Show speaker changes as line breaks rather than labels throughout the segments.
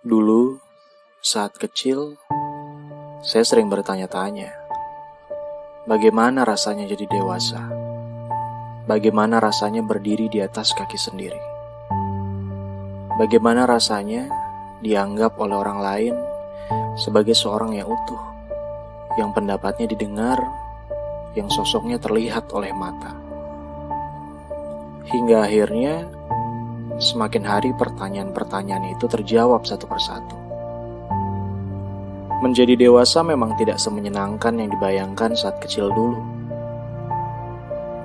Dulu, saat kecil, saya sering bertanya-tanya, bagaimana rasanya jadi dewasa? Bagaimana rasanya berdiri di atas kaki sendiri? Bagaimana rasanya dianggap oleh orang lain sebagai seorang yang utuh, yang pendapatnya didengar, yang sosoknya terlihat oleh mata? Hingga akhirnya, semakin hari pertanyaan-pertanyaan itu terjawab satu persatu. Menjadi dewasa memang tidak semenyenangkan yang dibayangkan saat kecil dulu.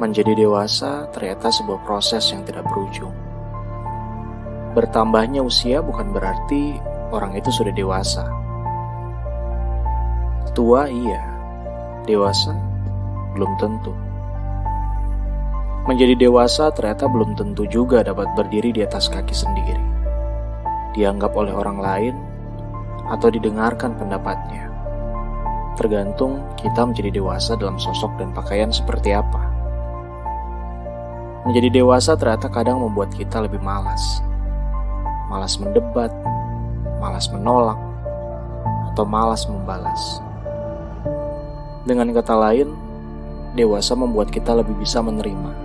Menjadi dewasa ternyata sebuah proses yang tidak berujung. Bertambahnya usia bukan berarti orang itu sudah dewasa. Tua iya, dewasa belum tentu. Menjadi dewasa ternyata belum tentu juga dapat berdiri di atas kaki sendiri, dianggap oleh orang lain, atau didengarkan pendapatnya. Tergantung kita menjadi dewasa dalam sosok dan pakaian seperti apa. Menjadi dewasa ternyata kadang membuat kita lebih malas. Malas mendebat, malas menolak, atau malas membalas. Dengan kata lain, dewasa membuat kita lebih bisa menerima,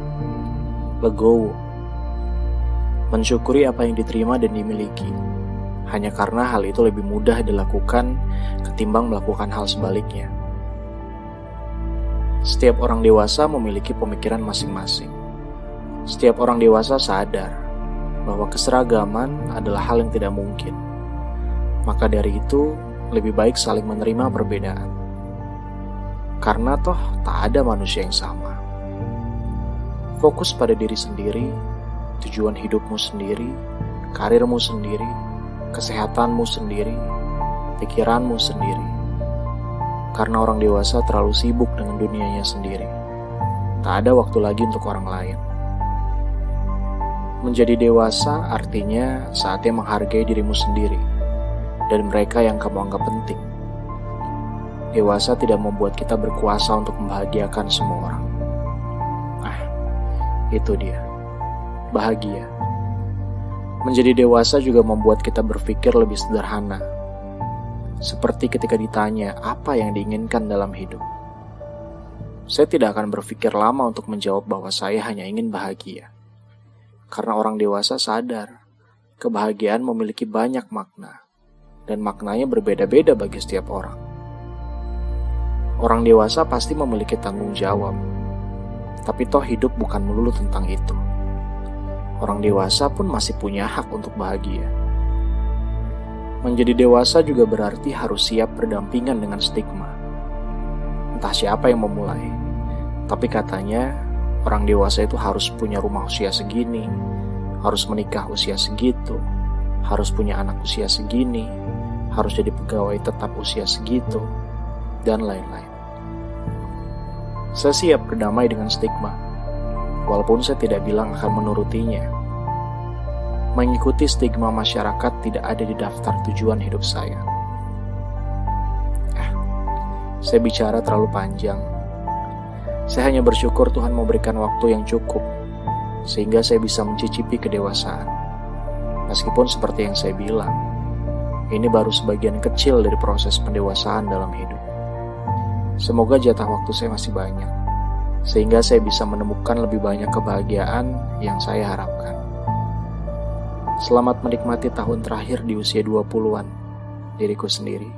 legowo, mensyukuri apa yang diterima dan dimiliki, hanya karena hal itu lebih mudah dilakukan ketimbang melakukan hal sebaliknya. Setiap orang dewasa memiliki pemikiran masing-masing. Setiap orang dewasa sadar bahwa keseragaman adalah hal yang tidak mungkin. Maka dari itu, lebih baik saling menerima perbedaan. Karena toh tak ada manusia yang sama. Fokus pada diri sendiri, tujuan hidupmu sendiri, karirmu sendiri, kesehatanmu sendiri, pikiranmu sendiri. Karena orang dewasa terlalu sibuk dengan dunianya sendiri. Tak ada waktu lagi untuk orang lain. Menjadi dewasa artinya saatnya menghargai dirimu sendiri dan mereka yang kamu anggap penting. Dewasa tidak membuat kita berkuasa untuk membahagiakan semua orang. Itu dia, bahagia. Menjadi dewasa juga membuat kita berpikir lebih sederhana. Seperti ketika ditanya apa yang diinginkan dalam hidup. Saya tidak akan berpikir lama untuk menjawab bahwa saya hanya ingin bahagia. Karena orang dewasa sadar, kebahagiaan memiliki banyak makna. Dan maknanya berbeda-beda bagi setiap orang. Orang dewasa pasti memiliki tanggung jawab. Tapi toh hidup bukan melulu tentang itu. Orang dewasa pun masih punya hak untuk bahagia. Menjadi dewasa juga berarti harus siap berdampingan dengan stigma. Entah siapa yang memulai. Tapi katanya orang dewasa itu harus punya rumah usia segini, harus menikah usia segitu, harus punya anak usia segini, harus jadi pegawai tetap usia segitu, dan lain-lain. Saya siap berdamai dengan stigma, walaupun saya tidak bilang akan menurutinya. Mengikuti stigma masyarakat tidak ada di daftar tujuan hidup saya. Saya bicara terlalu panjang. Saya hanya bersyukur Tuhan memberikan waktu yang cukup, sehingga saya bisa mencicipi kedewasaan. Meskipun seperti yang saya bilang, ini baru sebagian kecil dari proses pendewasaan dalam hidup. Semoga jatah waktu saya masih banyak, sehingga saya bisa menemukan lebih banyak kebahagiaan yang saya harapkan. Selamat menikmati tahun terakhir di usia 20-an, diriku sendiri.